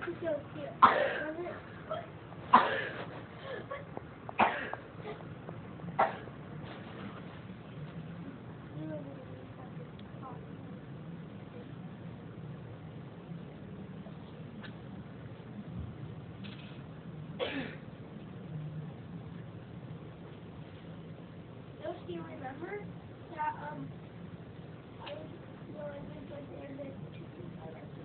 So cute. Was it? Do you remember that I was going to put there the chicken butter?